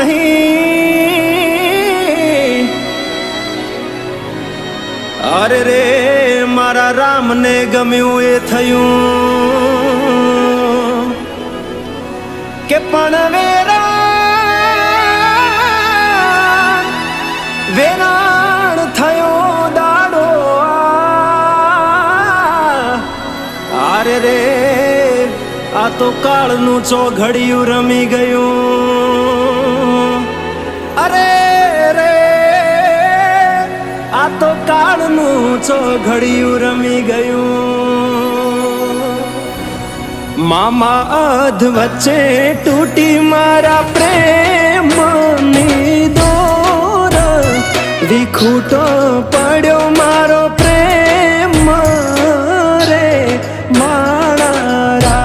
નહીં. અરે રે મારા રામને ગમ્યું એ થયું કે પણ વેરાણ થયો દાડો. અરે રે આ તો કાળનું ચોઘડિયું રમી ગયું. અરે રે આ તો કાળનું ચોઘડિયું રમી ગયું. મામા અધ વચ્ચે તૂટી મારા પ્રેમની દોર, વિખૂટો પડ્યો મારો પ્રેમ